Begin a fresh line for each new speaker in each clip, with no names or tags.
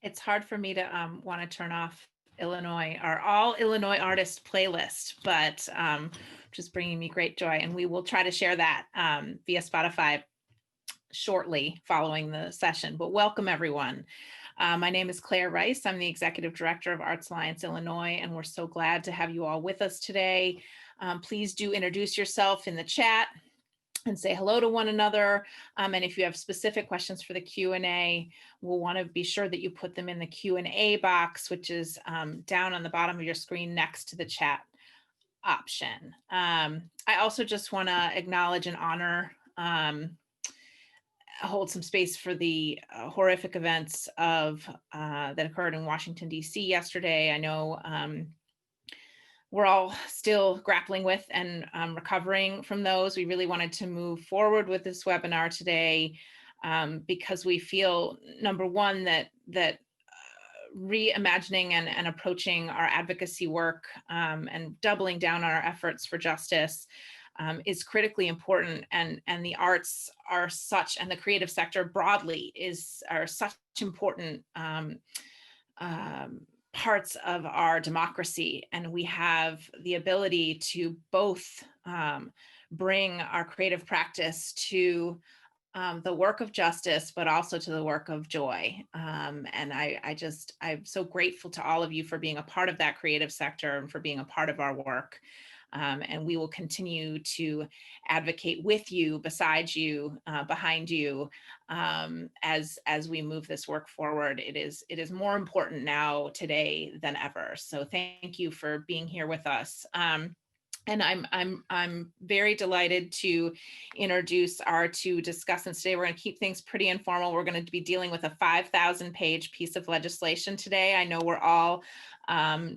It's hard for me to want to turn off Illinois, our all Illinois artist playlist, but just bringing me great joy. And we will try to share that via Spotify shortly following the session. But welcome, everyone. My name is Claire Rice. I'm the Executive Director of Arts Alliance Illinois, and we're so glad to have you all with us today. Please do introduce yourself in the chat and say hello to one another. And if you have specific questions for the Q&A, we'll want to be sure that you put them in the Q&A box, which is down on the bottom of your screen next to the chat option. I also just want to acknowledge and honor, hold some space for the horrific events of that occurred in Washington, D.C. yesterday. I know we're all still grappling with and recovering from those. We really wanted to move forward with this webinar today because we feel, number one, that reimagining and approaching our advocacy work and doubling down on our efforts for justice is critically important, and the arts are such, and the creative sector broadly are such important parts of our democracy, and we have the ability to both bring our creative practice to the work of justice, but also to the work of joy. And I'm so grateful to all of you for being a part of that creative sector and for being a part of our work. And we will continue to advocate with you, beside you, behind you, as we move this work forward. It is more important now today than ever. So thank you for being here with us. And I'm very delighted to introduce our two discussants today. We're going to keep things pretty informal. We're going to be dealing with a 5,000-page piece of legislation today. I know we're all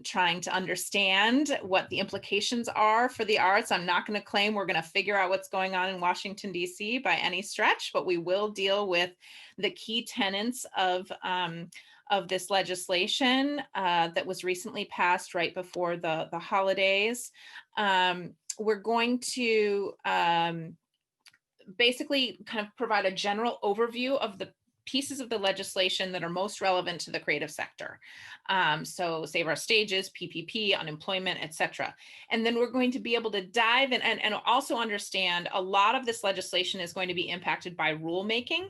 trying to understand what the implications are for the arts. I'm not going to claim we're going to figure out what's going on in Washington, D.C. by any stretch, but we will deal with the key tenets of this legislation that was recently passed right before the holidays. We're going to basically kind of provide a general overview of the pieces of the legislation that are most relevant to the creative sector. So Save Our Stages, PPP, unemployment, et cetera. And then we're going to be able to dive in and also understand a lot of this legislation is going to be impacted by rulemaking.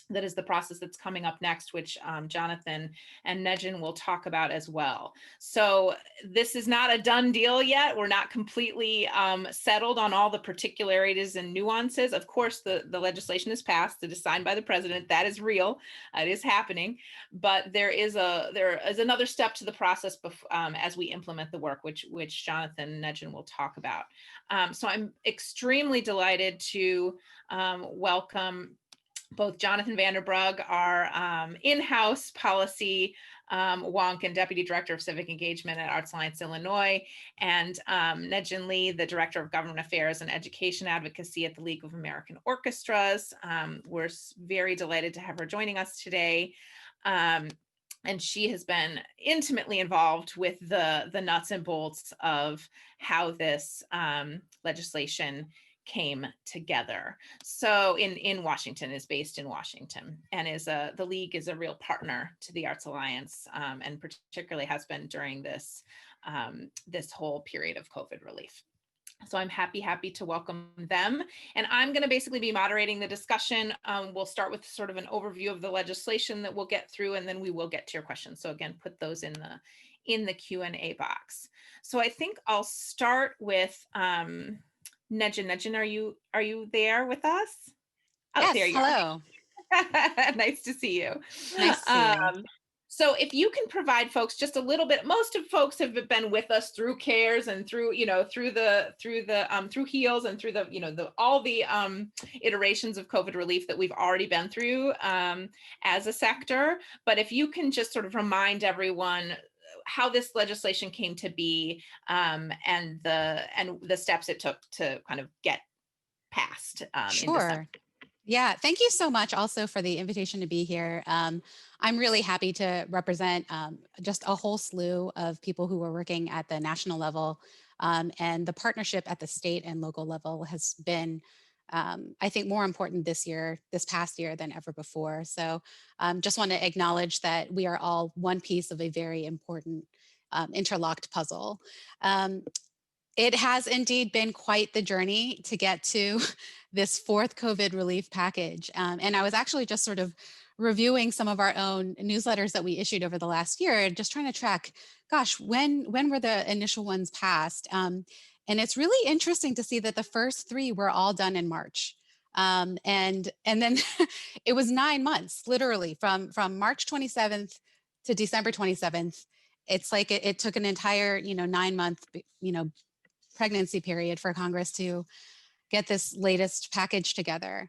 That is the process that's coming up next, which Jonathan and Najean will talk about as well. So this is not a done deal yet. We're not completely settled on all the particularities and nuances. Of course, the legislation is passed. It is signed by the president. That is real. It is happening. But there is another step to the process as we implement the work, which Jonathan and Najean will talk about. So I'm extremely delighted to welcome both Jonathan VanderBrug, our in-house policy wonk and Deputy Director of Civic Engagement at Arts Alliance Illinois, and Najean Lee, the Director of Government Affairs and Education Advocacy at the League of American Orchestras. We're very delighted to have her joining us today. And she has been intimately involved with the nuts and bolts of how this legislation came together. So in Washington, is based in Washington, and the League is a real partner to the Arts Alliance, and particularly has been during this whole period of COVID relief. So I'm happy to welcome them. And I'm going to basically be moderating the discussion. We'll start with sort of an overview of the legislation that we'll get through, and then we will get to your questions. So again, put those in the Q&A box. So I think I'll start with Najean. Najean, are you there with us? Oh,
yes,
there you
hello.
are. Nice to see you.
Nice to see you.
So if you can provide folks just a little bit, most of folks have been with us through CARES and through HEALS and through all the iterations of COVID relief that we've already been through as a sector. But if you can just sort of remind everyone how this legislation came to be and the steps it took to kind of get passed.
Sure. Yeah, thank you so much also for the invitation to be here. I'm really happy to represent just a whole slew of people who are working at the national level, and the partnership at the state and local level has been I think more important this past year than ever before. So just want to acknowledge that we are all one piece of a very important interlocked puzzle. Um, it has indeed been quite the journey to get to this fourth COVID relief package. And I was actually just sort of reviewing some of our own newsletters that we issued over the last year and just trying to track, gosh, when were the initial ones passed? And it's really interesting to see that the first three were all done in March. And then it was 9 months, literally from March 27th to December 27th. It's like it took an entire, 9 month, pregnancy period for Congress to get this latest package together.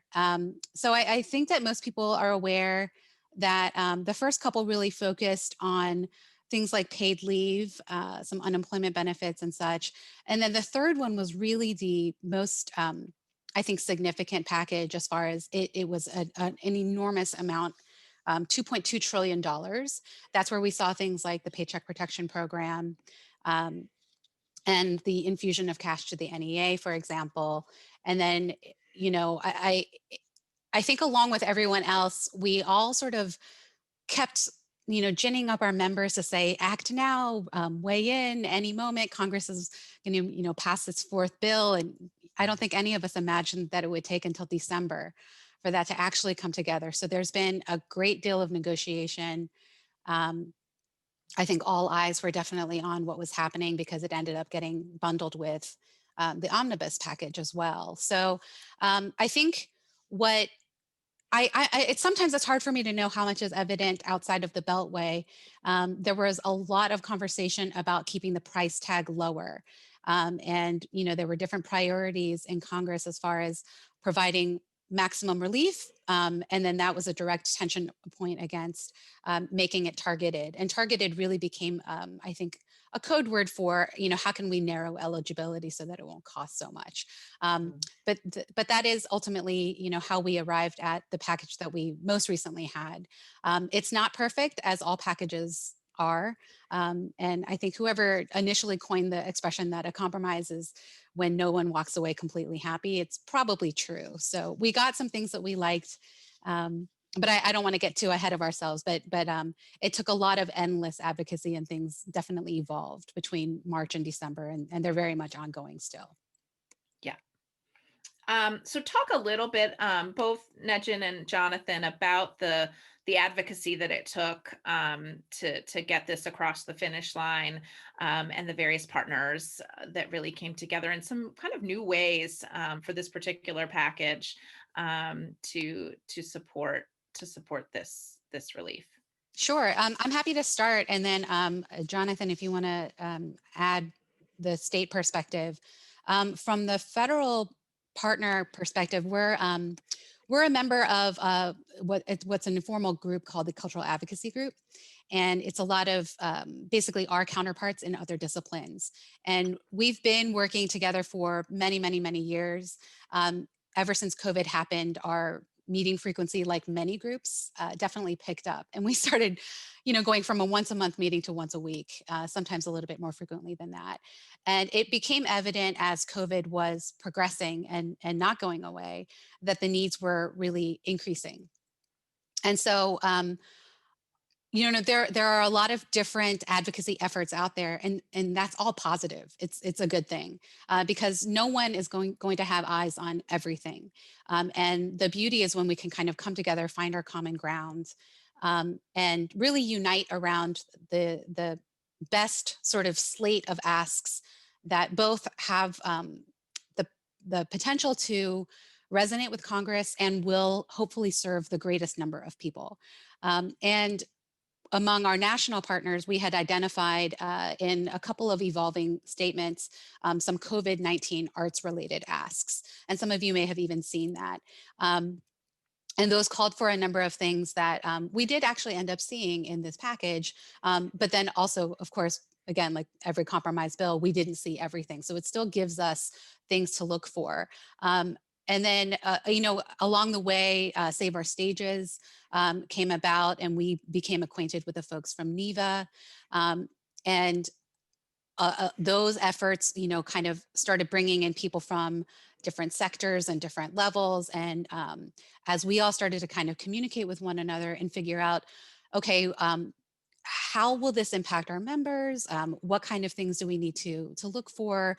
So I think that most people are aware that the first couple really focused on things like paid leave, some unemployment benefits and such. And then the third one was really the most, I think, significant package as far as it was an enormous amount, $2.2 trillion. That's where we saw things like the Paycheck Protection Program, and the infusion of cash to the NEA, for example. And then, I think along with everyone else, we all sort of kept, ginning up our members to say, act now, weigh in any moment. Congress is going to, pass its fourth bill. And I don't think any of us imagined that it would take until December for that to actually come together. So there's been a great deal of negotiation. I think all eyes were definitely on what was happening because it ended up getting bundled with the omnibus package as well. So I think what it's sometimes it's hard for me to know how much is evident outside of the Beltway. There was a lot of conversation about keeping the price tag lower. And, there were different priorities in Congress as far as providing maximum relief. And then that was a direct tension point against making it targeted. And targeted really became, I think, a code word for, how can we narrow eligibility so that it won't cost so much. But that is ultimately, how we arrived at the package that we most recently had. It's not perfect, as all packages are. And I think whoever initially coined the expression that a compromise is when no one walks away completely happy, it's probably true. So we got some things that we liked. But I don't want to get too ahead of ourselves, but it took a lot of endless advocacy, and things definitely evolved between March and December, and they're very much ongoing still.
Yeah. So talk a little bit, both Najean and Jonathan, about the advocacy that it took to get this across the finish line, and the various partners that really came together in some kind of new ways for this particular package, to support this relief.
Sure. I'm happy to start. And then, Jonathan, if you want to add the state perspective. From the federal partner perspective, we're a member of what's an informal group called the Cultural Advocacy Group. And it's a lot of basically our counterparts in other disciplines. And we've been working together for many, many, many years. Ever since COVID happened, our meeting frequency, like many groups, definitely picked up. And we started, going from a once a month meeting to once a week, sometimes a little bit more frequently than that. And it became evident as COVID was progressing and not going away that the needs were really increasing. And so, there are a lot of different advocacy efforts out there, and that's all positive. It's a good thing, because no one is going to have eyes on everything. And the beauty is when we can kind of come together, find our common ground, and really unite around the best sort of slate of asks that both have the potential to resonate with Congress and will hopefully serve the greatest number of people. And among our national partners, we had identified in a couple of evolving statements some COVID-19 arts-related asks. And some of you may have even seen that. And those called for a number of things that we did actually end up seeing in this package. But then also, of course, again, like every compromise bill, we didn't see everything. So it still gives us things to look for. And then, along the way, Save Our Stages came about, and we became acquainted with the folks from NEVA. And those efforts, kind of started bringing in people from different sectors and different levels. And as we all started to kind of communicate with one another and figure out, okay, how will this impact our members? What kind of things do we need to look for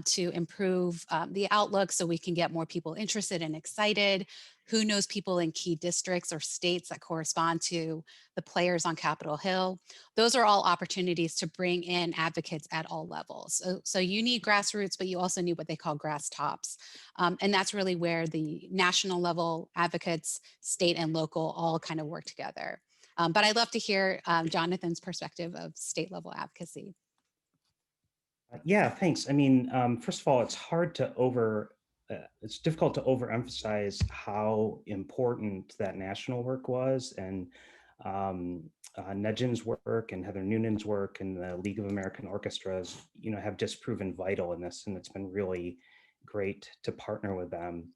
to improve the outlook so we can get more people interested and excited? Who knows people in key districts or states that correspond to the players on Capitol Hill? Those are all opportunities to bring in advocates at all levels. So you need grassroots, but you also need what they call grass tops. And that's really where the national level advocates, state and local, all kind of work together. But I'd love to hear Jonathan's perspective of state level advocacy.
Yeah, thanks. I mean, first of all, it's difficult to overemphasize how important that national work was, and Najean's work and Heather Noonan's work and the League of American Orchestras, have just proven vital in this, and it's been really great to partner with them.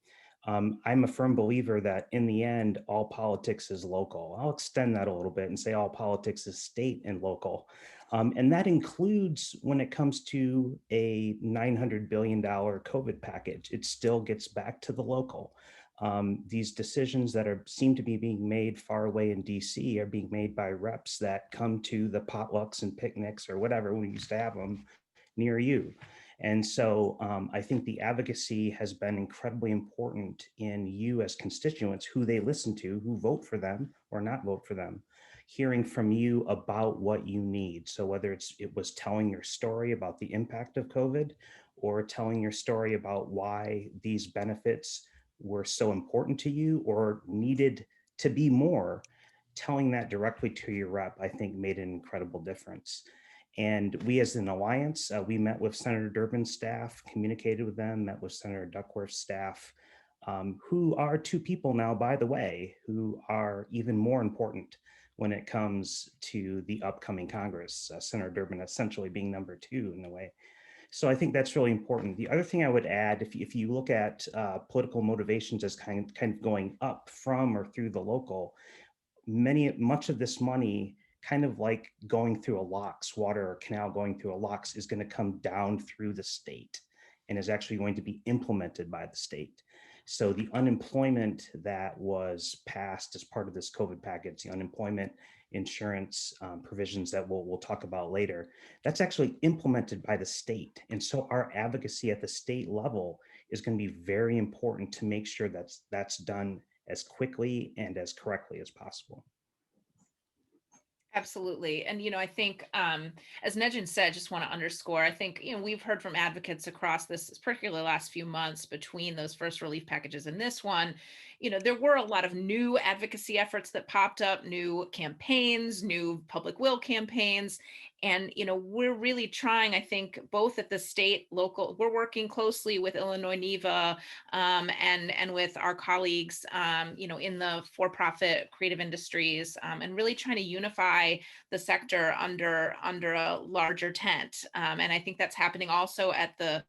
I'm a firm believer that in the end, all politics is local. I'll extend that a little bit and say all politics is state and local. And that includes when it comes to a $900 billion COVID package, it still gets back to the local. These decisions that seem to be being made far away in DC are being made by reps that come to the potlucks and picnics or whatever we used to have them near you. And so I think the advocacy has been incredibly important in you as constituents, who they listen to, who vote for them or not vote for them, hearing from you about what you need. So whether it was telling your story about the impact of COVID or telling your story about why these benefits were so important to you or needed to be more, telling that directly to your rep, I think made an incredible difference. And we as an alliance, we met with Senator Durbin's staff, communicated with them, met with Senator Duckworth's staff, who are two people now, by the way, who are even more important when it comes to the upcoming Congress, Senator Durbin essentially being number two in a way. So I think that's really important. The other thing I would add, if you look at political motivations as kind of going up from or through the local, much of this money, kind of like going through a locks, water or canal going through a locks, is going to come down through the state and is actually going to be implemented by the state. So the unemployment that was passed as part of this COVID package, the unemployment insurance provisions that we'll talk about later, that's actually implemented by the state. And so our advocacy at the state level is going to be very important to make sure that's done as quickly and as correctly as possible.
Absolutely. And, I think, as Najean said, just want to underscore, I think, we've heard from advocates across this, particularly the last few months between those first relief packages and this one, there were a lot of new advocacy efforts that popped up, new campaigns, new public will campaigns. And, we're really trying, I think, both at the state, local, we're working closely with Illinois NEVA and with our colleagues, in the for-profit creative industries, and really trying to unify the sector under a larger tent. And I think that's happening also at the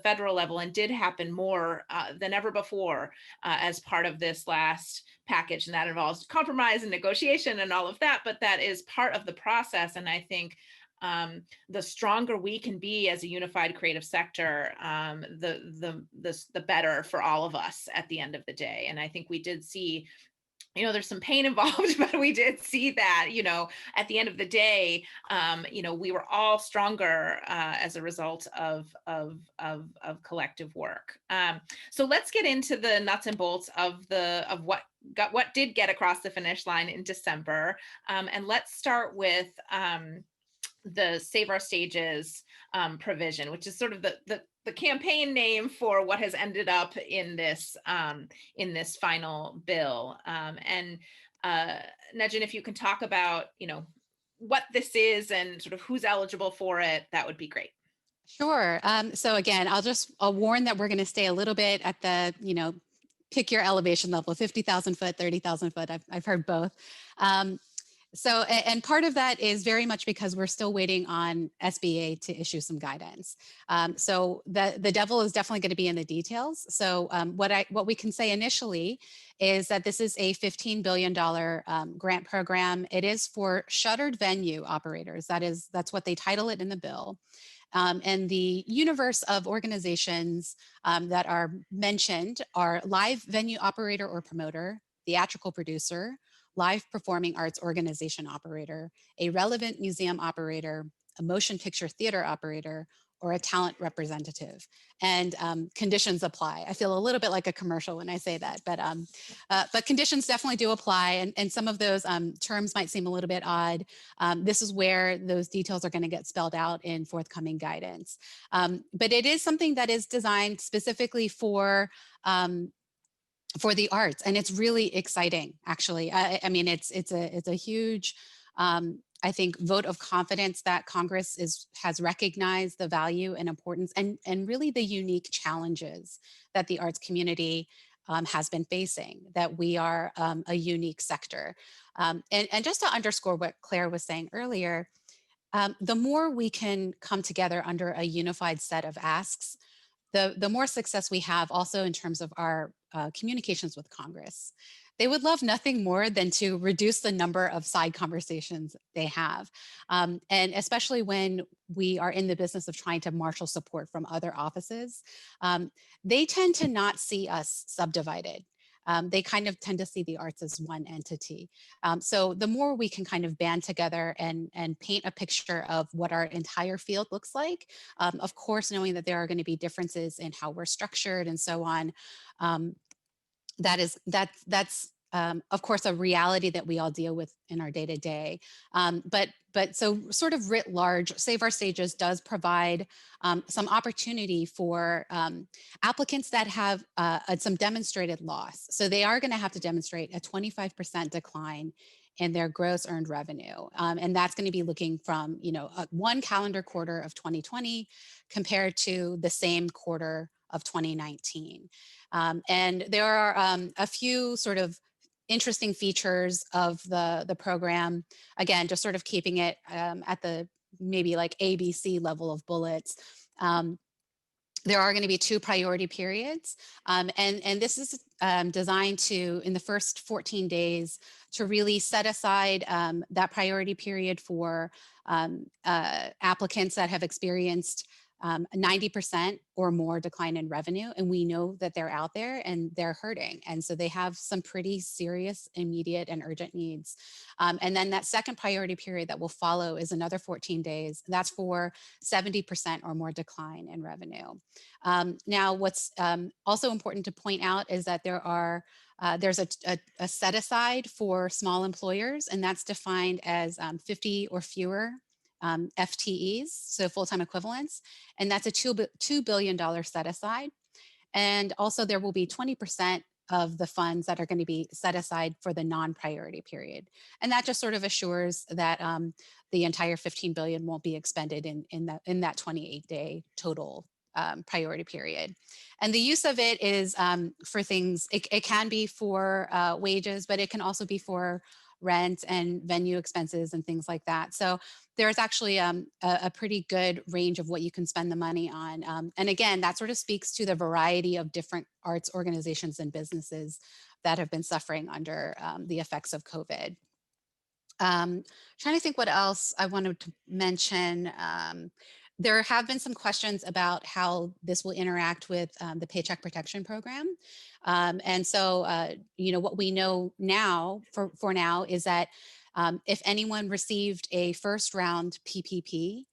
federal level, and did happen more than ever before as part of this last package. And that involves compromise and negotiation and all of that, but that is part of the process. And I think the stronger we can be as a unified creative sector, the better for all of us at the end of the day. And I think we did see, there's some pain involved, but we did see that, at the end of the day, we were all stronger as a result of collective work. So let's get into the nuts and bolts of what did get across the finish line in December. And let's start with the Save Our Stages provision, which is sort of the campaign name for what has ended up in this final bill. And Najean, if you can talk about what this is and sort of who's eligible for it, that would be great.
Sure. So again, I'll warn that we're going to stay a little bit at the pick your elevation level, 50,000 foot, 30,000 foot. I've heard both. So, and part of that is very much because we're still waiting on SBA to issue some guidance. So the devil is definitely going to be in the details. So what we can say initially is that this is a $15 billion grant program. It is for shuttered venue operators. That's what they title it in the bill. And the universe of organizations that are mentioned are live venue operator or promoter, theatrical producer, live performing arts organization operator, a relevant museum operator, a motion picture theater operator, or a talent representative. And conditions apply. I feel a little bit like a commercial when I say that, but conditions definitely do apply. And some of those terms might seem a little bit odd. This is where those details are going to get spelled out in forthcoming guidance. But it is something that is designed specifically for the arts, and it's really exciting. Actually, I mean, it's a huge, I think, vote of confidence that Congress has recognized the value and importance and really the unique challenges that the arts community has been facing, that we are a unique sector. And just to underscore what Claire was saying earlier, the more we can come together under a unified set of asks, the more success we have also in terms of our communications with Congress. They would love nothing more than to reduce the number of side conversations they have. And especially when we are in the business of trying to marshal support from other offices, they tend to not see us subdivided. They kind of tend to see the arts as one entity. So the more we can kind of band together and paint a picture of what our entire field looks like, of course, knowing that there are going to be differences in how we're structured and so on, that's of course a reality that we all deal with in our day to day. But so sort of writ large, Save Our Stages does provide some opportunity for applicants that have some demonstrated loss. So they are going to have to demonstrate a 25% decline in their gross earned revenue. And that's going to be looking from, one calendar quarter of 2020 compared to the same quarter of 2019. And there are a few sort of interesting features of the program. Again, just sort of keeping it at the maybe like ABC level of bullets. There are going to be 2 priority periods. And this is designed to, in the first 14 days, to really set aside that priority period for applicants that have experienced 90% or more decline in revenue. And we know that they're out there and they're hurting. And so they have some pretty serious, immediate and urgent needs. And then that second priority period that will follow is another 14 days. That's for 70% or more decline in revenue. Now, what's also important to point out is that there's a set aside for small employers, and that's defined as 50 or fewer FTEs, so full-time equivalents, and that's a $2 billion set aside. And also there will be 20% of the funds that are going to be set aside for the non-priority period. And that just sort of assures that the entire 15 billion won't be expended in that 28-day total priority period. And the use of it is for things, it can be for wages, but it can also be for rent and venue expenses and things like that. So there's actually a pretty good range of what you can spend the money on. And again, that sort of speaks to the variety of different arts organizations and businesses that have been suffering under the effects of COVID. Trying to think what else I wanted to mention. There have been some questions about how this will interact with the Paycheck Protection Program. And so, what we know now, for now, is that if anyone received a first round PPP,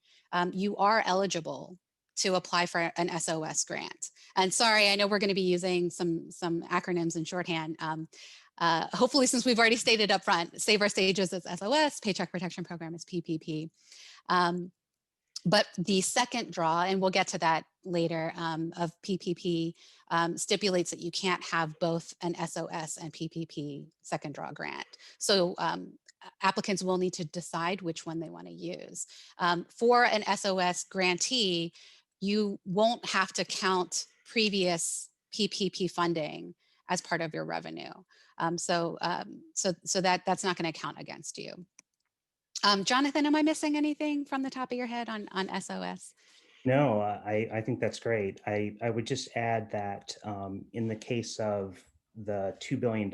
you are eligible to apply for an SOS grant. And sorry, I know we're going to be using some acronyms and shorthand. Hopefully, since we've already stated up front, Save Our Stages is SOS, Paycheck Protection Program is PPP. But the second draw, and we'll get to that later, of PPP stipulates that you can't have both an SOS and PPP second draw grant. So applicants will need to decide which one they want to use. For an SOS grantee, you won't have to count previous PPP funding as part of your revenue. So that's not going to count against you. Jonathan, am I missing anything from the top of your head on SOS?
No, I think that's great. I would just add that in the case of the $2 billion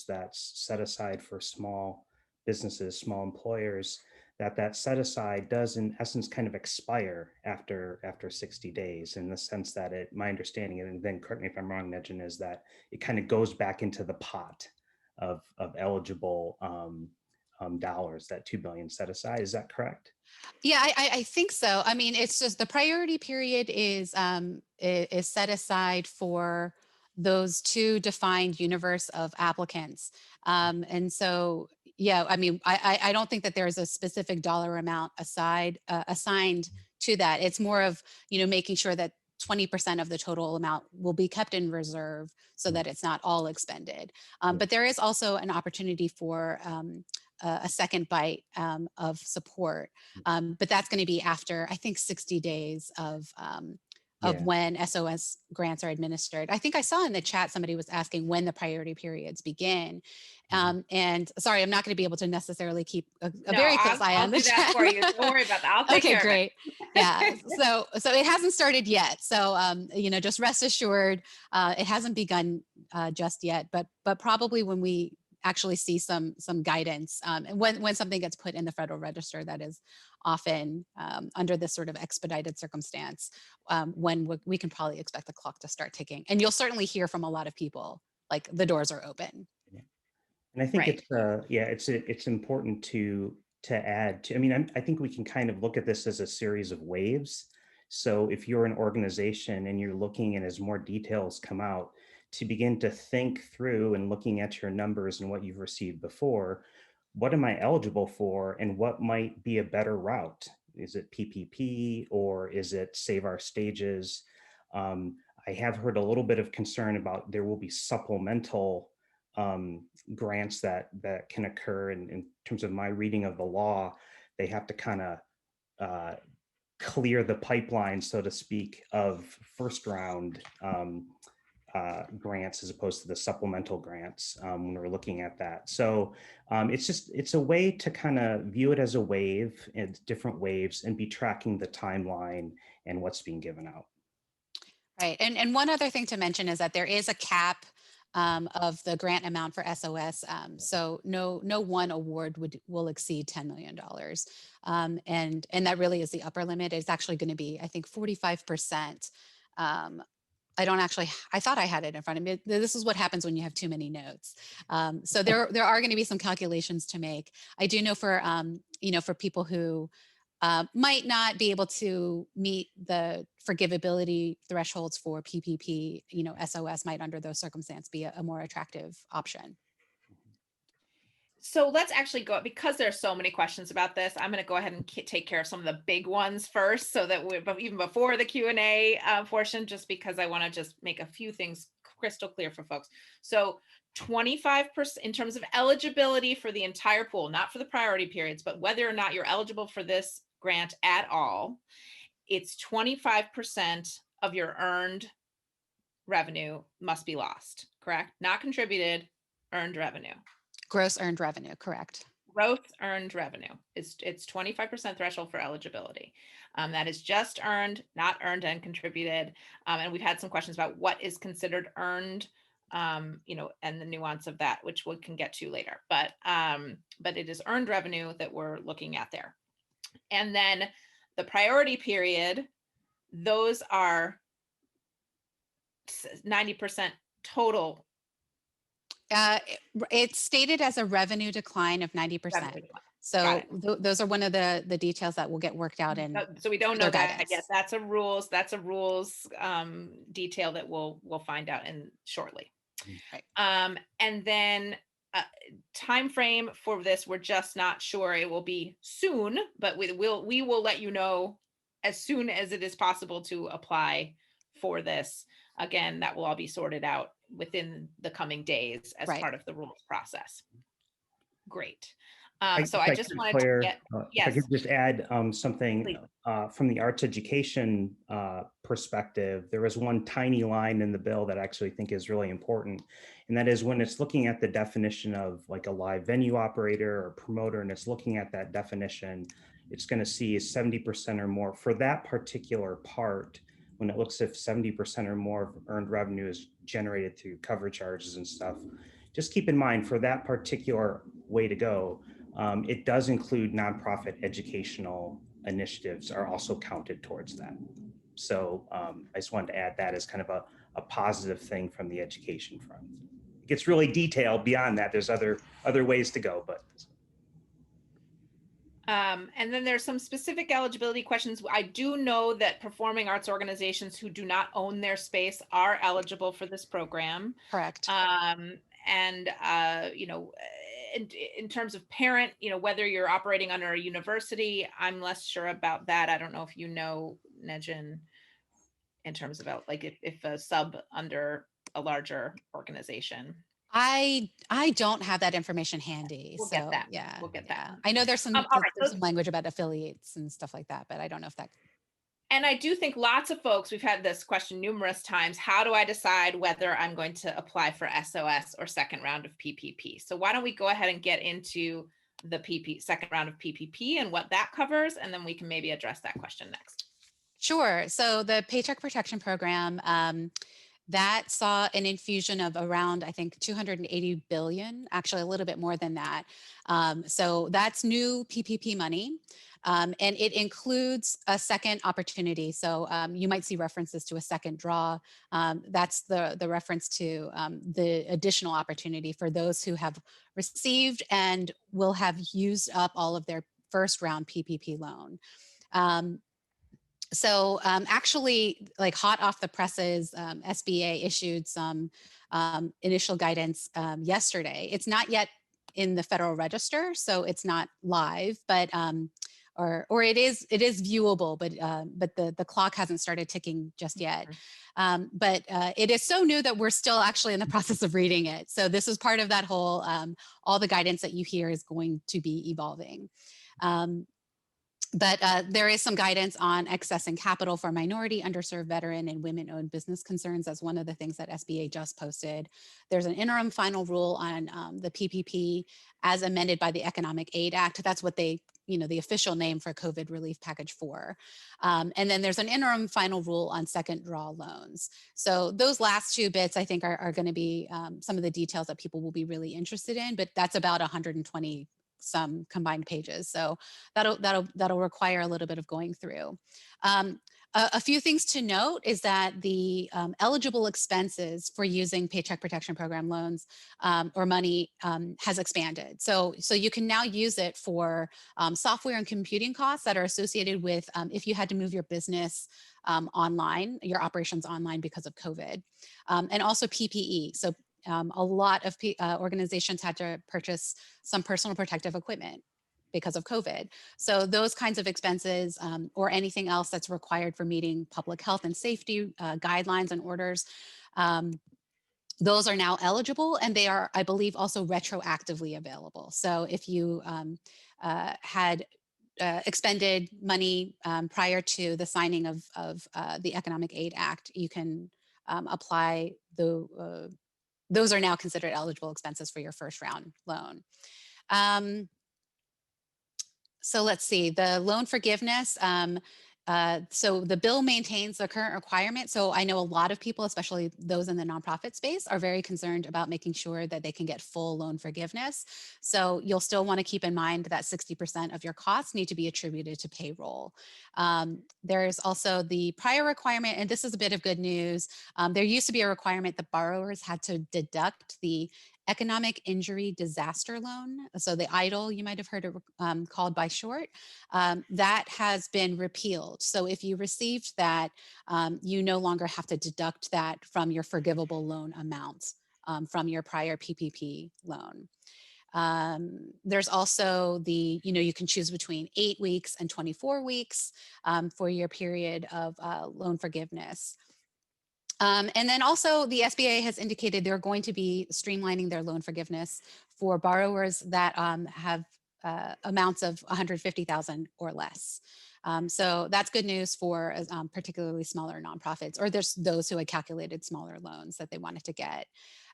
that's set aside for small businesses, small employers, that set aside does in essence kind of expire after 60 days, in the sense that my understanding, and then correct me if I'm wrong, Najean, is that it kind of goes back into the pot of eligible dollars, that 2 billion set aside. Is that correct?
Yeah, I think so. I mean, it's just the priority period is set aside for those two defined universe of applicants. And so, yeah, I mean, I don't think that there's a specific dollar amount assigned to that. It's more of, making sure that 20% of the total amount will be kept in reserve so that it's not all expended. But there is also an opportunity for a second bite of support. But that's going to be after, I think, 60 days of
Yeah.
when SOS grants are administered. I think I saw in the chat somebody was asking when the priority periods begin. And sorry, I'm not going to be able to necessarily keep a very close eye
I'll
on the
do
chat.
that for you. Don't worry about that. I'll take
Okay,
care
great.
of it.
Yeah. So it hasn't started yet. So just rest assured, it hasn't begun just yet. But probably when we actually see some guidance, and when something gets put in the Federal Register, that is often under this sort of expedited circumstance, when we can probably expect the clock to start ticking. And you'll certainly hear from a lot of people, like the doors are open.
And I think
Right.
it's important to add to, I mean, I think we can kind of look at this as a series of waves. So if you're an organization and you're looking, and as more details come out, to begin to think through and looking at your numbers and what you've received before, what am I eligible for and what might be a better route? Is it PPP or is it Save Our Stages? I have heard a little bit of concern about there will be supplemental grants that can occur. And in terms of my reading of the law, they have to kind of clear the pipeline, so to speak, of first round grants as opposed to the supplemental grants when we're looking at that. So it's a way to kind of view it as a wave and different waves and be tracking the timeline and what's being given out.
Right. And one other thing to mention is that there is a cap of the grant amount for SOS. So no one award will exceed $10 million. And that really is the upper limit. It's actually going to be, I think, 45%. I thought I had it in front of me. This is what happens when you have too many notes. So there are going to be some calculations to make. I do know for, for people who might not be able to meet the forgivability thresholds for PPP, SOS might under those circumstances be a more attractive option.
So let's actually go, because there's so many questions about this, I'm going to go ahead and take care of some of the big ones first, so that even before the Q&A portion, just because I want to just make a few things crystal clear for folks. So 25% in terms of eligibility for the entire pool, not for the priority periods, but whether or not you're eligible for this grant at all, it's 25% of your earned revenue must be lost, correct? Not contributed, earned revenue.
Gross earned revenue, correct.
Gross earned revenue. It's 25% threshold for eligibility. That is just earned, not earned and contributed. And we've had some questions about what is considered earned, and the nuance of that, which we can get to later. But it is earned revenue that we're looking at there. And then the priority period, those are 90% total.
It's stated as a revenue decline of 90%. So those are one of the details that will get worked out in.
So we don't know that
guidance
yet. That's a rules detail that we'll find out in shortly.
Right.
And then time frame for this, we're just not sure. It will be soon, but we will let you know as soon as it is possible to apply for this. Again, that will all be sorted out within the coming days as part of the rules process. Great. So I just wanted to get,
if I could just add something from the arts education perspective. There is one tiny line in the bill that I actually think is really important. And that is when it's looking at the definition of like a live venue operator or promoter, and it's looking at that definition, it's going to see is 70% or more for that particular part. When it looks if 70% or more of earned revenue is generated through cover charges and stuff, just keep in mind for that particular way to go, It does include nonprofit educational initiatives are also counted towards that. So I just wanted to add that as kind of a positive thing from the education front. It gets really detailed beyond that. There's other ways to go, but.
And then there's some specific eligibility questions. I do know that performing arts organizations who do not own their space are eligible for this program.
Correct.
And you know, in terms of parent, you know, whether you're operating under a university, I'm less sure about that. I don't know if you know, Najean, in terms of like if a sub under a larger organization.
I don't have that information handy.
We'll
so
get that.
yeah,
We'll get
yeah.
that.
I know there's some
All right,
there's some language about affiliates and stuff like that, but I don't know if that.
And I do think lots of folks, we've had this question numerous times, how do I decide whether I'm going to apply for SOS or second round of PPP? So why don't we go ahead and get into the second round of PPP and what that covers, and then we can maybe address that question next.
Sure. So the Paycheck Protection Program, that saw an infusion of around, I think, 280 billion, actually a little bit more than that. So that's new PPP money. And it includes a second opportunity. So you might see references to a second draw. That's the reference to the additional opportunity for those who have received and will have used up all of their first round PPP loan. So actually, like hot off the presses, SBA issued some initial guidance yesterday. It's not yet in the Federal Register, so it's not live, but or it is viewable, but the clock hasn't started ticking just yet. But it is so new that we're still actually in the process of reading it. So this is part of that whole all the guidance that you hear is going to be evolving. But there is some guidance on accessing capital for minority, underserved, veteran, and women-owned business concerns. That's one of the things that SBA just posted. There's an interim final rule on the PPP as amended by the Economic Aid Act. That's what they, you know, the official name for COVID Relief Package 4. And then there's an interim final rule on second draw loans. So those last two bits, I think, are going to be some of the details that people will be really interested in. But that's about 120 some combined pages. So that'll require a little bit of going through. A few things to note is that the eligible expenses for using Paycheck Protection Program loans or money has expanded. So you can now use it for software and computing costs that are associated with if you had to move your business online, your operations online because of COVID, and also PPE. So a lot of organizations had to purchase some personal protective equipment because of COVID. So those kinds of expenses or anything else that's required for meeting public health and safety guidelines and orders, those are now eligible, and they are, I believe, also retroactively available. So if you had expended money prior to the signing of the Economic Aid Act, you can apply those are now considered eligible expenses for your first round loan. So let's see, the loan forgiveness. So the bill maintains the current requirement. So I know a lot of people, especially those in the nonprofit space, are very concerned about making sure that they can get full loan forgiveness. So you'll still want to keep in mind that 60% of your costs need to be attributed to payroll. There's also the prior requirement, and this is a bit of good news. There used to be a requirement that borrowers had to deduct the economic injury disaster loan. So the EIDL, you might have heard it called by short, that has been repealed. So if you received that, you no longer have to deduct that from your forgivable loan amount from your prior PPP loan. There's also the, you can choose between 8 weeks and 24 weeks for your period of loan forgiveness. And then also the SBA has indicated they're going to be streamlining their loan forgiveness for borrowers that have amounts of 150,000 or less. So that's good news for particularly smaller nonprofits, or there's those who had calculated smaller loans that they wanted to get.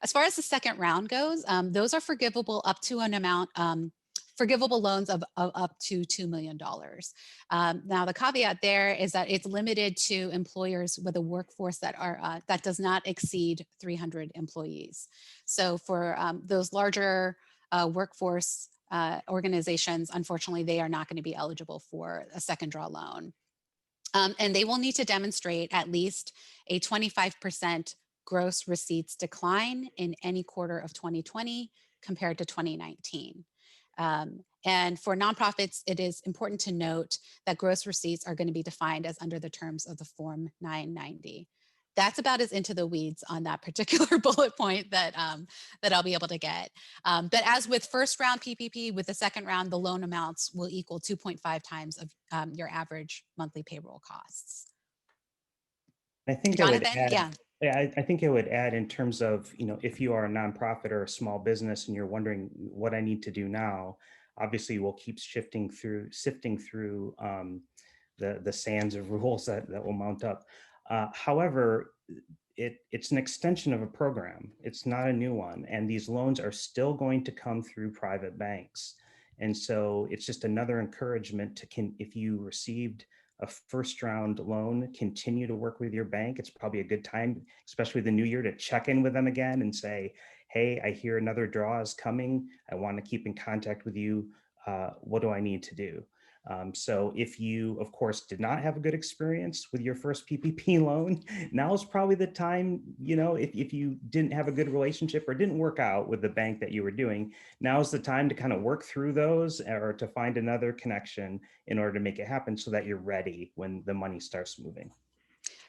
As far as the second round goes, those are forgivable up to an amount, forgivable loans of up to $2 million. Now, the caveat there is that it's limited to employers with a workforce that does not exceed 300 employees. So for those larger workforce organizations, unfortunately, they are not going to be eligible for a second draw loan. And they will need to demonstrate at least a 25% gross receipts decline in any quarter of 2020 compared to 2019. And for nonprofits, it is important to note that gross receipts are going to be defined as under the terms of the Form 990. That's about as into the weeds on that particular bullet point that that I'll be able to get. But as with first round PPP, with the second round, the loan amounts will equal 2.5 times of your average monthly payroll costs.
I think
Jonathan,
I would add,
yeah.
yeah, I think it would add in terms of, if you are a nonprofit or a small business and you're wondering what I need to do now, obviously we'll keep sifting through the sands of rules that will mount up. However, it's an extension of a program. It's not a new one. And these loans are still going to come through private banks. And so it's just another encouragement if you received a first round loan, continue to work with your bank. It's probably a good time, especially the new year, to check in with them again and say, hey, I hear another draw is coming. I want to keep in contact with you. What do I need to do? So if you, of course, did not have a good experience with your first PPP loan, now is probably the time, if you didn't have a good relationship or didn't work out with the bank that you were doing, now is the time to kind of work through those or to find another connection in order to make it happen so that you're ready when the money starts moving.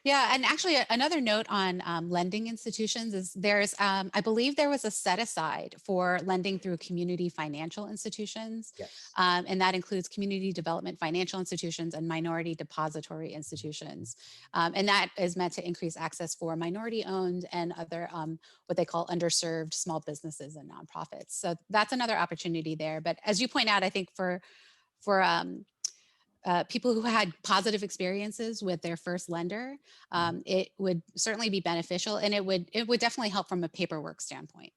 Yeah, and actually another note on lending institutions is there's, I believe there was a set aside for lending through community financial institutions.
Yes.
And that includes community development financial institutions and minority depository institutions. And that is meant to increase access for minority owned and other what they call underserved small businesses and nonprofits. So that's another opportunity there. But as you point out, I think for people who had positive experiences with their first lender, it would certainly be beneficial, and it would definitely help from a paperwork standpoint.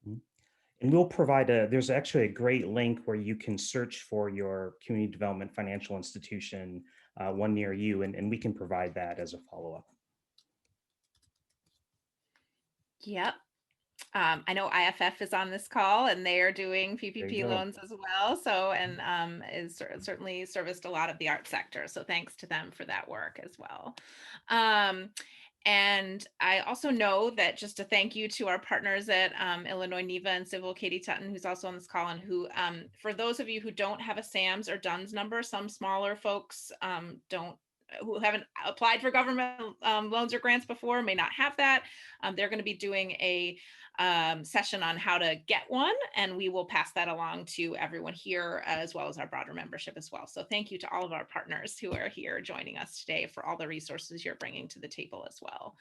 And we'll provide there's actually a great link where you can search for your community development financial institution, one near you, and we can provide that as a follow-up.
Yep. I know IFF is on this call and they are doing PPP loans as well. So, and is certainly serviced a lot of the art sector. So thanks to them for that work as well. And I also know that just a thank you to our partners at Illinois NEVA and Civil, Katie Tutton, who's also on this call, and who, for those of you who don't have a SAMS or DUNS number, some smaller folks who haven't applied for government loans or grants before may not have that. They're going to be doing a session on how to get one, and we will pass that along to everyone here as well as our broader membership as well. So thank you to all of our partners who are here joining us today for all the resources you're bringing to the table as well.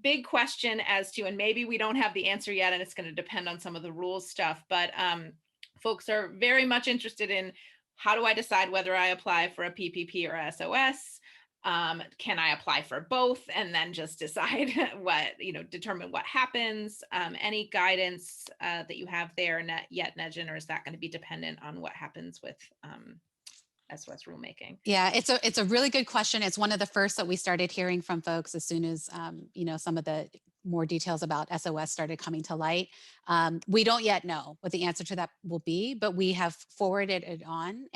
Big question as to, and maybe we don't have the answer yet, and it's going to depend on some of the rules stuff, but folks are very much interested in, how do I decide whether I apply for a PPP or SOS? Can I apply for both and then just decide determine what happens? Any guidance that you have there yet, Najean, or is that going to be dependent on what happens with SOS rulemaking?
Yeah, it's a really good question. It's one of the first that we started hearing from folks as soon as some of the more details about SOS started coming to light. We don't yet know what the answer to that will be, but we have forwarded it on,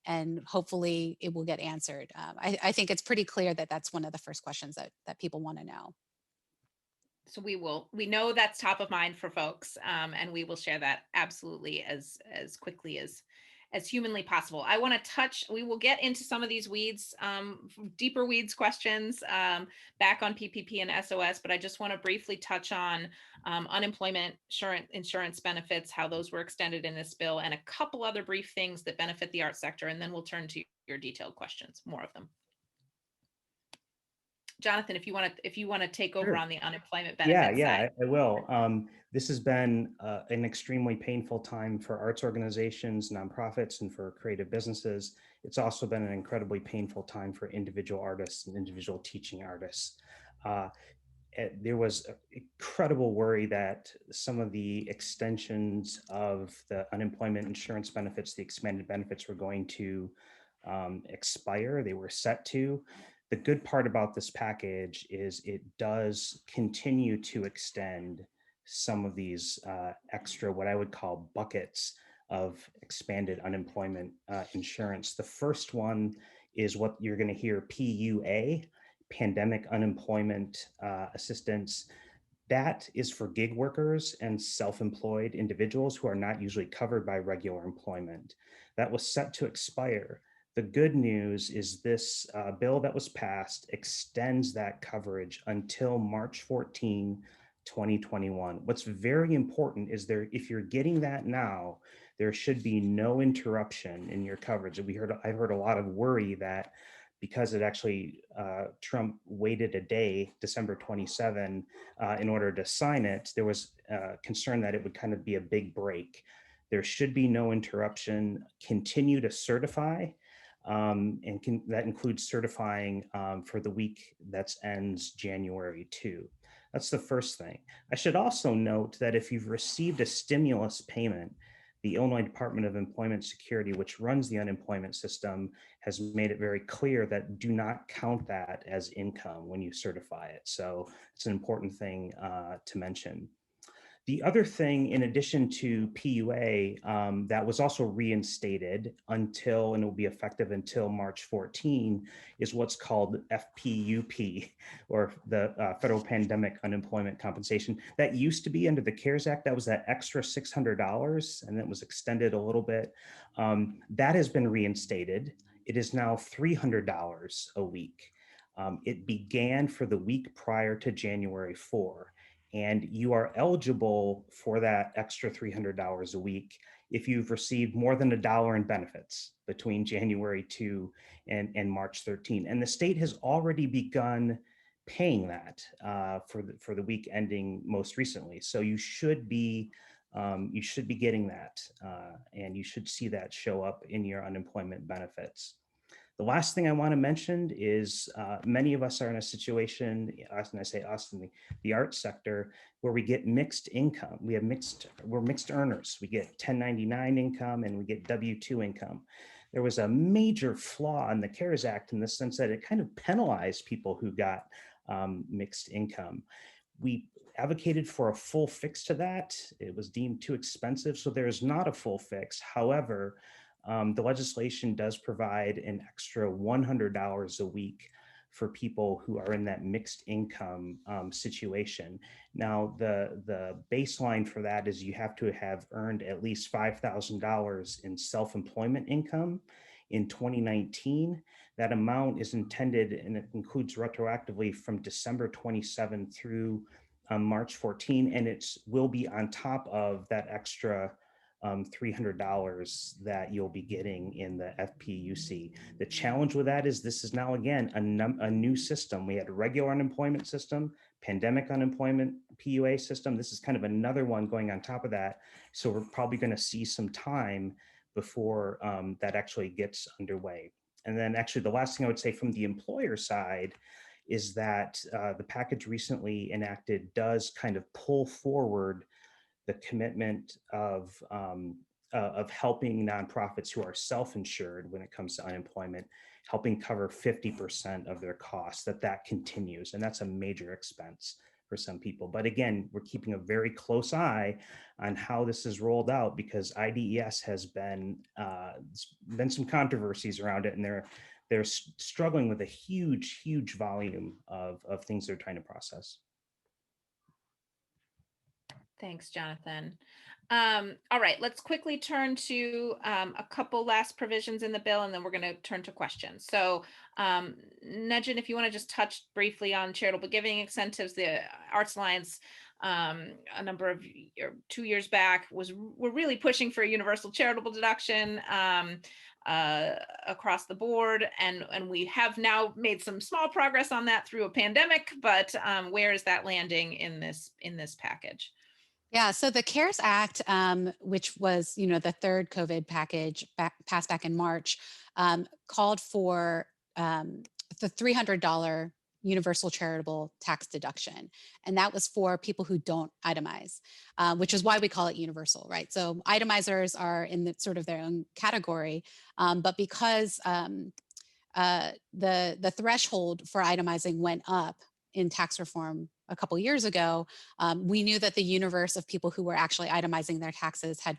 and hopefully it will get answered. I think it's pretty clear that that's one of the first questions that people want to know.
So we know that's top of mind for folks, and we will share that absolutely as quickly as humanly possible. I want to we will get into some of these weeds, deeper weeds questions back on PPP and SOS, but I just want to briefly touch on unemployment insurance benefits, how those were extended in this bill, and a couple other brief things that benefit the art sector, and then we'll turn to your detailed questions, more of them. Jonathan, if you want to take over on the unemployment benefits side.
I will. This has been an extremely painful time for arts organizations, nonprofits, and for creative businesses. It's also been an incredibly painful time for individual artists and individual teaching artists. There was incredible worry that some of the extensions of the unemployment insurance benefits, the expanded benefits, were going to expire. They were set to. The good part about this package is it does continue to extend some of these extra, what I would call buckets of expanded unemployment insurance. The first one is what you're going to hear, PUA, Pandemic Unemployment Assistance. That is for gig workers and self-employed individuals who are not usually covered by regular employment. That was set to expire. The good news is this bill that was passed extends that coverage until March 14, 2021. What's very important is if you're getting that now, there should be no interruption in your coverage. I've heard a lot of worry that because it actually, Trump waited a day, December 27, in order to sign it, there was concern that it would kind of be a big break. There should be no interruption. Continue to certify, that includes certifying for the week that ends January 2. That's the first thing. I should also note that if you've received a stimulus payment, the Illinois Department of Employment Security, which runs the unemployment system, has made it very clear that do not count that as income when you certify it. So it's an important thing to mention. The other thing, in addition to PUA, that was also reinstated until, and it will be effective until March 14, is what's called FPUP, or the Federal Pandemic Unemployment Compensation. That used to be under the CARES Act. That was that extra $600, and it was extended a little bit. That has been reinstated. It is now $300 a week. It began for the week prior to January 4. And you are eligible for that extra $300 a week if you've received more than $1 in benefits between January 2 and March 13. And the state has already begun paying that for the week ending most recently. So you should be getting that, and you should see that show up in your unemployment benefits. The last thing I want to mention is many of us are in a situation, and I say us in the arts sector, where we get mixed income. We're mixed earners. We get 1099 income and we get W-2 income. There was a major flaw in the CARES Act in the sense that it kind of penalized people who got mixed income. We advocated for a full fix to that. It was deemed too expensive, so there is not a full fix. However, the legislation does provide an extra $100 a week for people who are in that mixed income situation. Now, the baseline for that is you have to have earned at least $5,000 in self-employment income in 2019. That amount is intended, and it includes retroactively from December 27 through March 14, and it will be on top of that extra $300 that you'll be getting in the FPUC. The challenge with that is this is now, again, a new system. We had a regular unemployment system, pandemic unemployment PUA system. This is kind of another one going on top of that. So we're probably going to see some time before that actually gets underway. And then actually the last thing I would say from the employer side is that the package recently enacted does kind of pull forward the commitment of helping nonprofits who are self-insured when it comes to unemployment, helping cover 50% of their costs, that continues. And that's a major expense for some people. But again, we're keeping a very close eye on how this is rolled out, because IDES has been some controversies around it, and they're struggling with a huge volume of things they're trying to process.
Thanks, Jonathan. All right, let's quickly turn to a couple last provisions in the bill, and then we're going to turn to questions. So, Najean, if you want to just touch briefly on charitable giving incentives, the Arts Alliance, a number of 2 years back, we're really pushing for a universal charitable deduction across the board, and we have now made some small progress on that through a pandemic. But where is that landing in this package?
Yeah, so the CARES Act, which was, the third COVID package passed back in March, called for the $300 universal charitable tax deduction. And that was for people who don't itemize, which is why we call it universal, right? So itemizers are in sort of their own category, but because the threshold for itemizing went up in tax reform a couple years ago, we knew that the universe of people who were actually itemizing their taxes had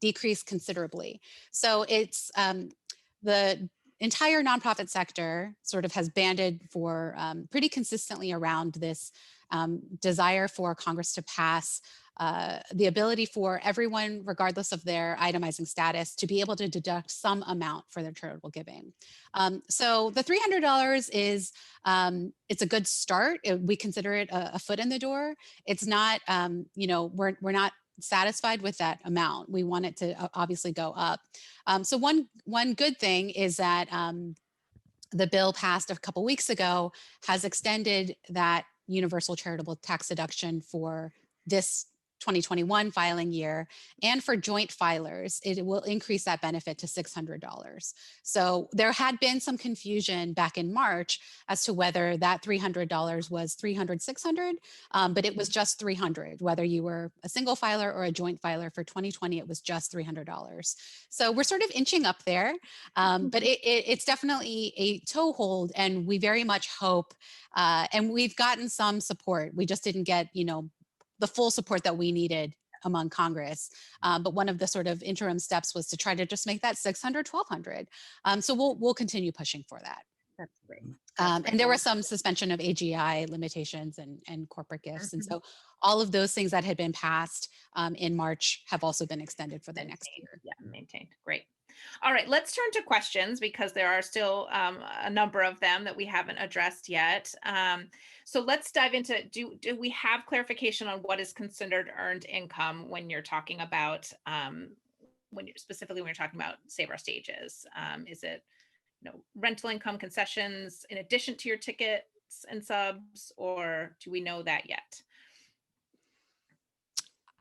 decreased considerably. So it's the entire nonprofit sector sort of has banded for pretty consistently around this desire for Congress to pass the ability for everyone, regardless of their itemizing status, to be able to deduct some amount for their charitable giving. So the $300 is, it's a good start. We consider it a foot in the door. It's not, you know, we're not satisfied with that amount. We want it to obviously go up. So one good thing is that the bill passed a couple weeks ago has extended that universal charitable tax deduction for this 2021 filing year, and for joint filers, it will increase that benefit to $600. So there had been some confusion back in March as to whether that $300 was $300, $600, but it was just $300. Whether you were a single filer or a joint filer for 2020, it was just $300. So we're sort of inching up there, but it's definitely a toehold, and we very much hope, and we've gotten some support. We just didn't get, you know, the full support that we needed among Congress. But one of the sort of interim steps was to try to just make that 600, 1200. So we'll continue pushing for that.
That's great.
And there was some suspension of AGI limitations and corporate gifts. And so all of those things that had been passed in March have also been extended for the next year.
Yeah, maintained. Great. All right, let's turn to questions, because there are still a number of them that we haven't addressed yet. So let's dive into, do we have clarification on what is considered earned income when you're talking about, specifically when you're talking about Save Our Stages? Is it, you know, rental income, concessions in addition to your tickets and subs, or do we know that yet?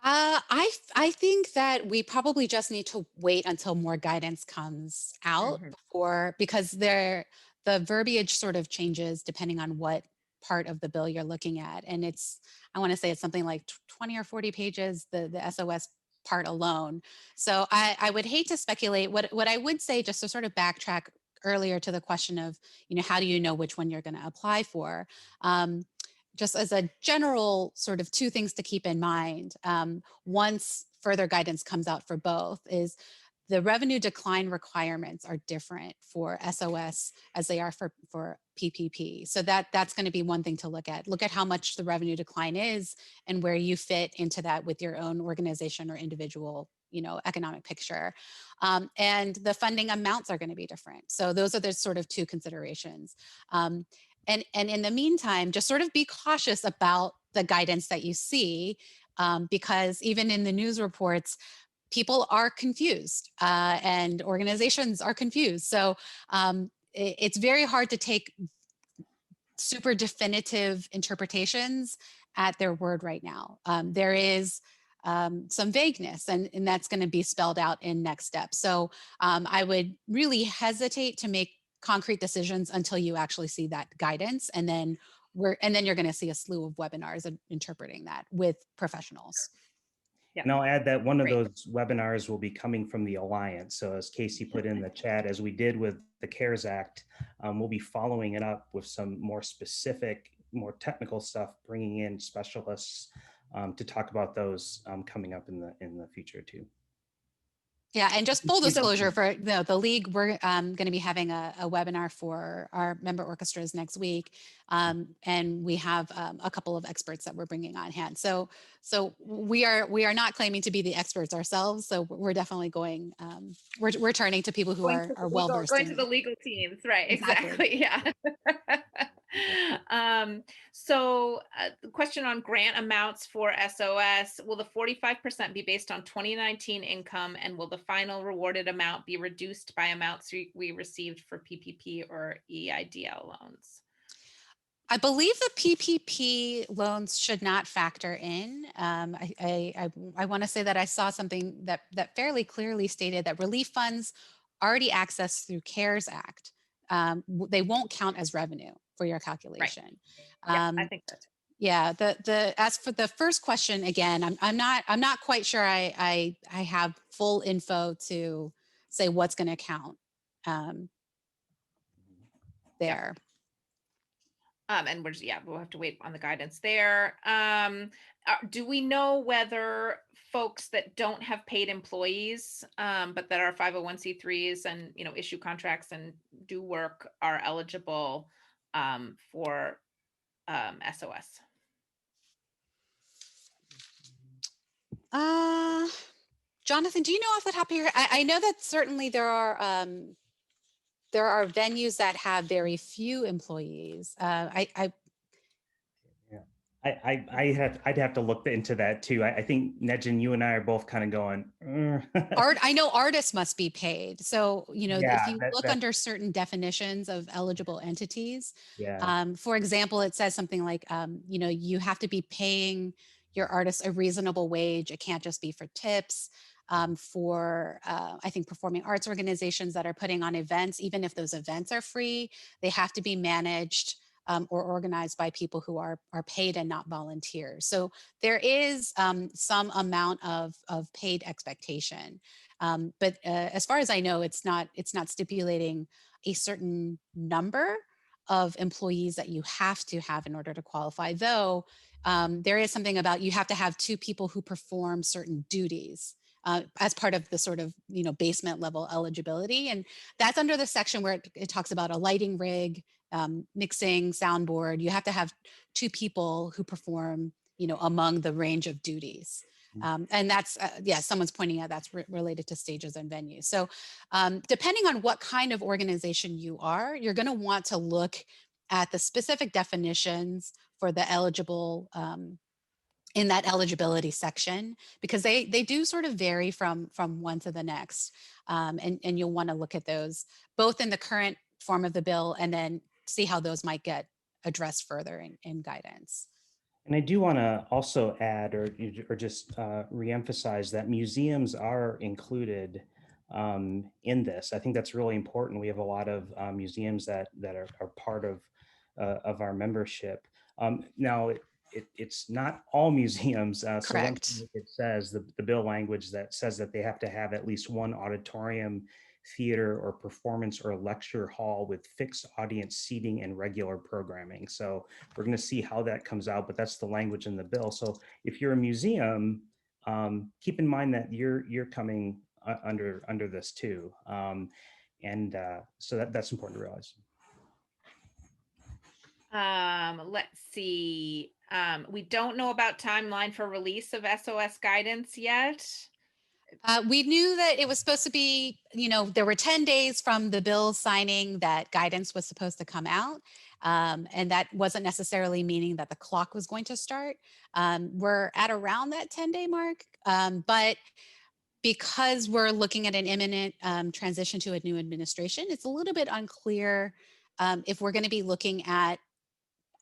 I think that we probably just need to wait until more guidance comes out before, because the verbiage sort of changes depending on what part of the bill you're looking at. And it's, I want to say it's something like 20 or 40 pages, the SOS part alone. So I would hate to speculate. What I would say, just to sort of backtrack earlier to the question of, you know, how do you know which one you're going to apply for? Just as a general sort of two things to keep in mind, once further guidance comes out for both, is the revenue decline requirements are different for SOS as they are for PPP. So that's going to be one thing to look at. Look at how much the revenue decline is and where you fit into that with your own organization or individual, you know, economic picture. And the funding amounts are going to be different. So those are the sort of two considerations. And in the meantime, just sort of be cautious about the guidance that you see, because even in the news reports, people are confused and organizations are confused. So it's very hard to take super definitive interpretations at their word right now. There is some vagueness, and that's going to be spelled out in next steps. So I would really hesitate to make concrete decisions until you actually see that guidance, and then you're going to see a slew of webinars interpreting that with professionals.
Yeah.
And I'll add that one of those webinars will be coming from the Alliance. So as Casey put in the chat, as we did with the CARES Act, we'll be following it up with some more specific, more technical stuff, bringing in specialists to talk about those coming up in the future too.
Yeah, and just full disclosure for the League, we're going to be having a webinar for our member orchestras next week, and we have a couple of experts that we're bringing on hand. So we are not claiming to be the experts ourselves. So we're definitely going. We're turning to people who are well versed.
Going to the legal teams, right? Exactly. Yeah. So the question on grant amounts for SOS: will the 45% be based on 2019 income, and will the final rewarded amount be reduced by amounts we received for PPP or EIDL loans?
I believe the PPP loans should not factor in. I want to say that I saw something that fairly clearly stated that relief funds already accessed through CARES Act, they won't count as revenue for your calculation.
Right. Yeah, I think that's
yeah. As for the first question, again, I'm not quite sure I have full info to say what's going to count there.
And we'll have to wait on the guidance there. Do we know whether folks that don't have paid employees, but that are 501c3s and, issue contracts and do work are eligible for SOS?
Jonathan, do you know off the top of your head? I know that certainly there are venues that have very few employees.
I'd have to look into that too. I think Najean, you and I are both kind of going.
I know artists must be paid. So,
Yeah,
if you look under certain definitions of eligible entities,
yeah.
for example, it says something like, you have to be paying your artists a reasonable wage. It can't just be for tips. For I think performing arts organizations that are putting on events, even if those events are free, they have to be managed or organized by people who are paid and not volunteers. So there is some amount of paid expectation, but as far as I know, it's not stipulating a certain number of employees that you have to have in order to qualify. Though there is something about you have to have two people who perform certain duties. As part of the sort of basement level eligibility, and that's under the section where it talks about a lighting rig, mixing, soundboard. You have to have two people who perform among the range of duties. And that's, someone's pointing out that's related to stages and venues. So depending on what kind of organization you are, you're going to want to look at the specific definitions for the eligible in that eligibility section, because they do sort of vary from one to the next. And you'll want to look at those both in the current form of the bill and then see how those might get addressed further in guidance.
And I do want to also add or just reemphasize that museums are included in this. I think that's really important. We have a lot of museums that are part of our membership. Now, it's not all museums. So one
Correct.
thing it says, the bill language that says that they have to have at least one auditorium, theater, or performance or lecture hall with fixed audience seating and regular programming. So we're going to see how that comes out, but that's the language in the bill. So if you're a museum, keep in mind that you're coming under this too. So that's important to realize.
Let's see. We don't know about timeline for release of SOS guidance yet.
We knew that it was supposed to be, there were 10 days from the bill signing that guidance was supposed to come out. And that wasn't necessarily meaning that the clock was going to start. We're at around that 10-day mark, but because we're looking at an imminent transition to a new administration, it's a little bit unclear if we're going to be looking at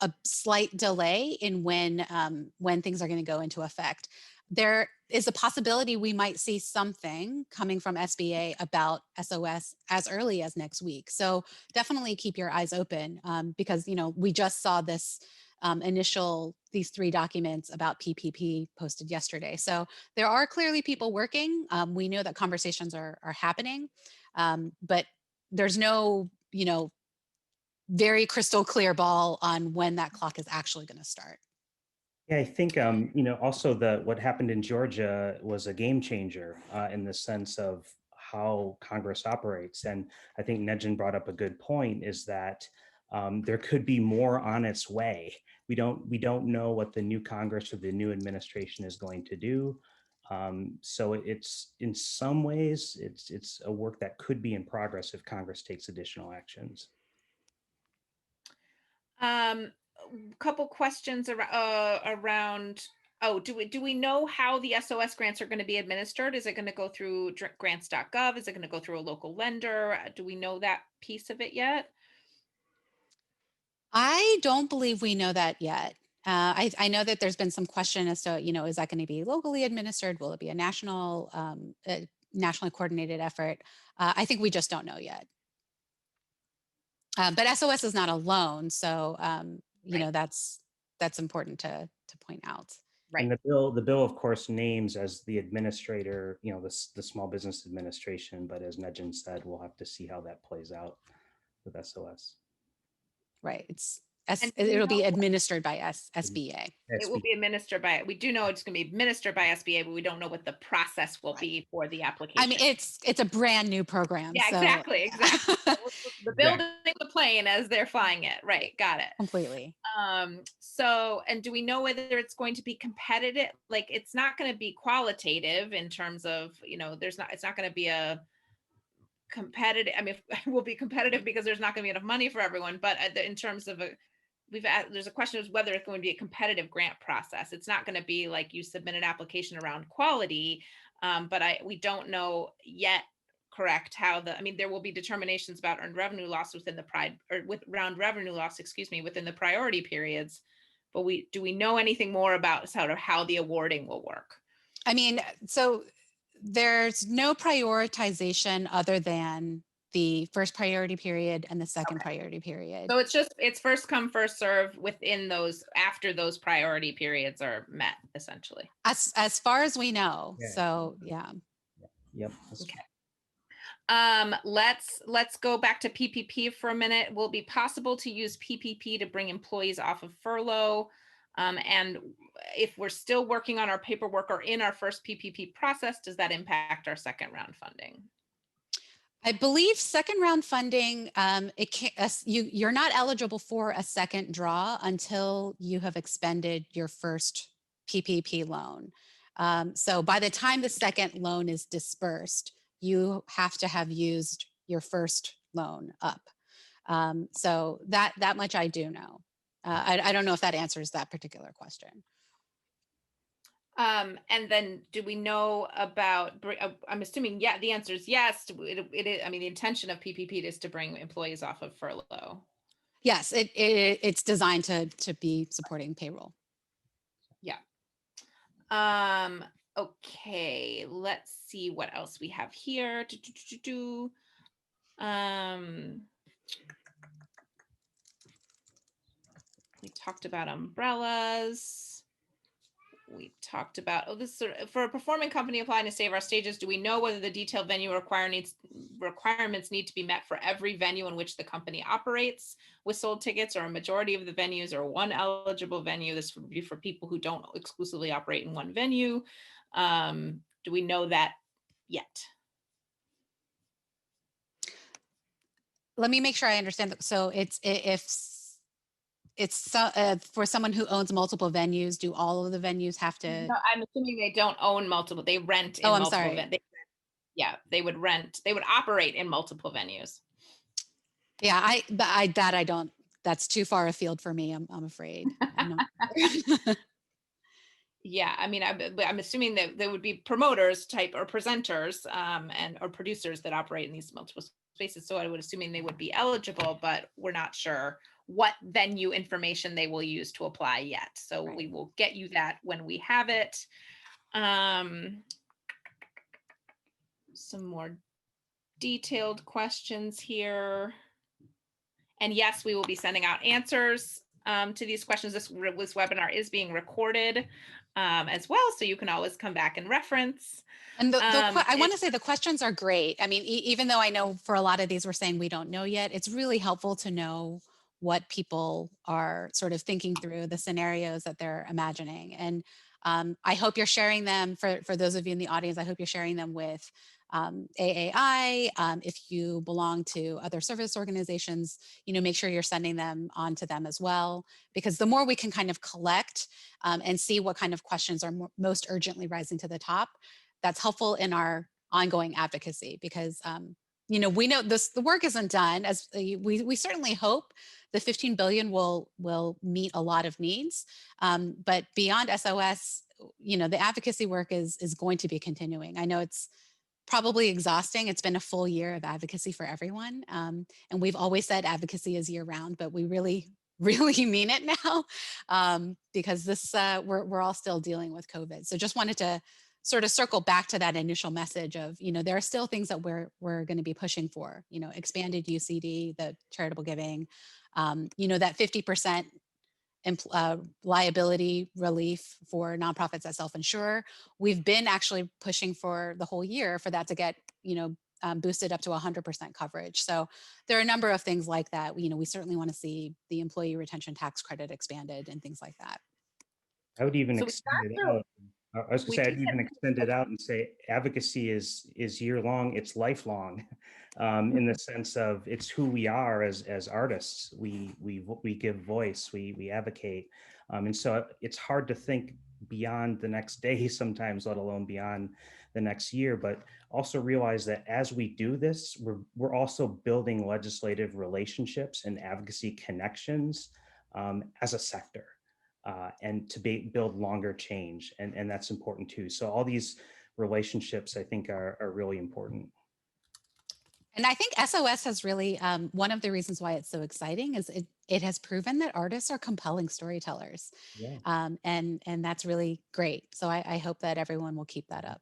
a slight delay in when things are going to go into effect. There is a possibility we might see something coming from SBA about SOS as early as next week. So definitely keep your eyes open because we just saw this these 3 documents about PPP posted yesterday. So there are clearly people working. We know that conversations are happening, but there's no very crystal clear ball on when that clock is actually going to start.
Yeah, I think also what happened in Georgia was a game changer in the sense of how Congress operates, and I think Najean brought up a good point: is that there could be more on its way. We don't know what the new Congress or the new administration is going to do. So it's in some ways it's a work that could be in progress if Congress takes additional actions.
Couple questions around. Oh, do we know how the SOS grants are going to be administered? Is it going to go through grants.gov? Is it going to go through a local lender? Do we know that piece of it yet?
I don't believe we know that yet. I know that there's been some question as to, is that going to be locally administered? Will it be a nationally coordinated effort? I think we just don't know yet. But SOS is not a loan, so
Right.
that's important to point out.
Right.
And the bill, of course, names as the administrator, the Small Business Administration. But as Najean said, we'll have to see how that plays out with SOS.
Right. It's
And do we
It'll be
know-
administered by SBA.
It will be administered by, we do know it's going to be administered by SBA, but we don't know what the process will be for the application.
I mean, it's a brand new program.
Yeah,
so
exactly. The building the plane as they're flying it. Right. Got it.
completely.
So, and do we know whether it's going to be competitive? Like, it's not going to be qualitative in terms of, it's not going to be a competitive. I mean, it will be competitive because there's not going to be enough money for everyone, but in terms of there's a question of whether it's going to be a competitive grant process. It's not going to be like you submit an application around quality, but we don't know yet, correct, how there will be determinations about earned revenue loss within the round revenue loss, within the priority periods. But do we know anything more about sort of how the awarding will work?
I mean, so there's no prioritization other than the first priority period and the second priority period.
So it's first come, first serve within those, after those priority periods are met, essentially.
As far as we know.
Yeah.
So yeah.
Yep.
Okay. Let's go back to PPP for a minute. Will it be possible to use PPP to bring employees off of furlough? And if we're still working on our paperwork or in our first PPP process, does that impact our second round funding?
I believe second round funding, you're not eligible for a second draw until you have expended your first PPP loan. So by the time the second loan is dispersed, you have to have used your first loan up. So that much I do know. I don't know if that answers that particular question.
And then do we know about, I'm assuming, yeah, the answer is yes. It is, the intention of PPP is to bring employees off of furlough.
Yes, it's designed to be supporting payroll.
Yeah. Okay, let's see what else we have here. We talked about umbrellas. We talked about, this sort of, for a performing company applying to Save Our Stages, do we know whether the detailed venue requirements need to be met for every venue in which the company operates with sold tickets, or a majority of the venues, or one eligible venue? This would be for people who don't exclusively operate in one venue. Do we know that yet?
Let me make sure I understand. So for someone who owns multiple venues, do all of the venues have to?
No, I'm assuming they don't own multiple, they rent in multiple venues. Yeah, they would operate in multiple venues.
Yeah, I don't, that's too far afield for me, I'm afraid.
Yeah, I'm assuming that there would be promoters type or presenters or producers that operate in these multiple spaces. So I would assuming they would be eligible, but we're not sure what venue information they will use to apply yet. So we will get you that when we have it. Some more detailed questions here. And yes, we will be sending out answers to these questions. This webinar is being recorded as well, so you can always come back and reference.
And I want to say the questions are great. Even though I know for a lot of these we're saying we don't know yet, it's really helpful to know what people are sort of thinking through, the scenarios that they're imagining. And I hope you're sharing them, for those of you in the audience, I hope you're sharing them with AAI. If you belong to other service organizations, make sure you're sending them on to them as well, because the more we can kind of collect and see what kind of questions are most urgently rising to the top, that's helpful in our ongoing advocacy, because we know the work isn't done. As we certainly hope the 15 billion will meet a lot of needs, but beyond SOS, the advocacy work is going to be continuing. I know it's probably exhausting. It's been a full year of advocacy for everyone, and we've always said advocacy is year round, but we really mean it now, because this we're all still dealing with COVID. So just wanted to sort of circle back to that initial message of, there are still things that we're going to be pushing for, expanded UCD, the charitable giving, that 50% liability relief for nonprofits that self-insure. We've been actually pushing for the whole year for that to get, boosted up to 100% coverage. So there are a number of things like that. We certainly want to see the employee retention tax credit expanded and things like that.
I would even
So we
extend
got
it
through.
out. I was going to
We
say,
did
I'd even extend it out and say advocacy is year-long, it's lifelong, in the sense of it's who we are as artists. We give voice, we advocate. And so it's hard to think beyond the next day sometimes, let alone beyond the next year, but also realize that as we do this, we're also building legislative relationships and advocacy connections as a sector. And to build longer change. And that's important too. So all these relationships, I think, are really important.
And I think SOS has really, one of the reasons why it's so exciting is it has proven that artists are compelling storytellers.
Yeah.
And that's really great. So I hope that everyone will keep that up.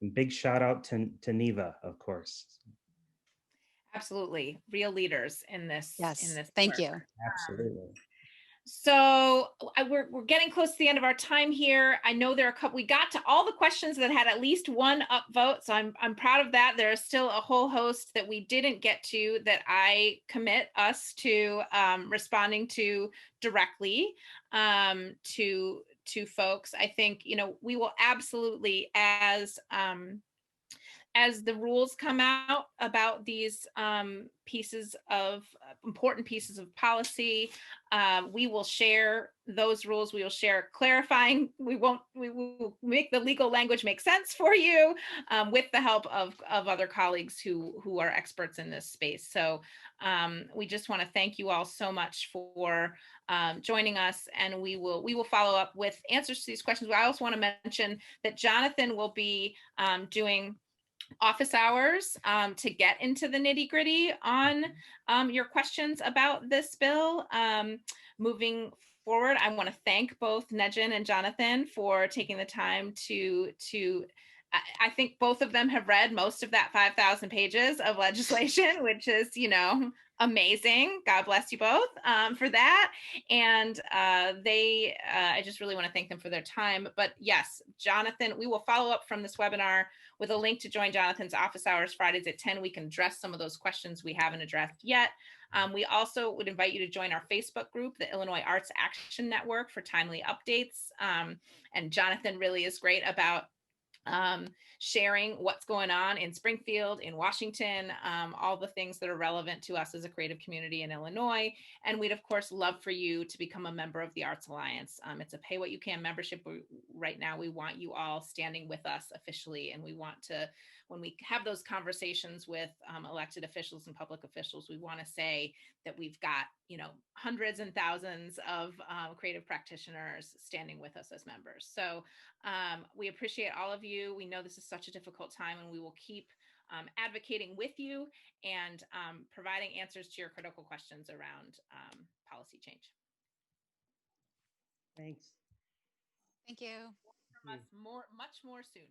And big shout out to Neva, of course.
Absolutely. Real leaders in this.
Yes.
Work.
Thank you.
Absolutely.
So we're getting close to the end of our time here. I know there are a couple, we got to all the questions that had at least one upvote. So I'm proud of that. There is still a whole host that we didn't get to that I commit us to responding to directly to folks. I think, we will absolutely, as the rules come out about these important pieces of policy, we will share those rules. We will share clarifying. We will make the legal language make sense for you with the help of other colleagues who are experts in this space. So we just want to thank you all so much for joining us, and we will follow up with answers to these questions. I also want to mention that Jonathan will be doing office hours to get into the nitty-gritty on your questions about this bill. Moving forward, I want to thank both Najean and Jonathan for taking the time to I think both of them have read most of that 5,000 pages of legislation, which is, amazing. God bless you both for that. And I just really want to thank them for their time. But yes, Jonathan, we will follow up from this webinar with a link to join Jonathan's office hours Fridays at 10. We can address some of those questions we haven't addressed yet. We also would invite you to join our Facebook group, the Illinois Arts Action Network, for timely updates. And Jonathan really is great about sharing what's going on in Springfield, in Washington, all the things that are relevant to us as a creative community in Illinois. And we'd, of course, love for you to become a member of the Arts Alliance. It's a pay what you can membership. Right now, we want you all standing with us officially. And we want to, when we have those conversations with elected officials and public officials, we want to say that we've got, hundreds and thousands of creative practitioners standing with us as members. So we appreciate all of you. We know this is such a difficult time, and we will keep advocating with you and providing answers to your critical questions around policy change.
Thanks.
Thank you.
From us much more soon.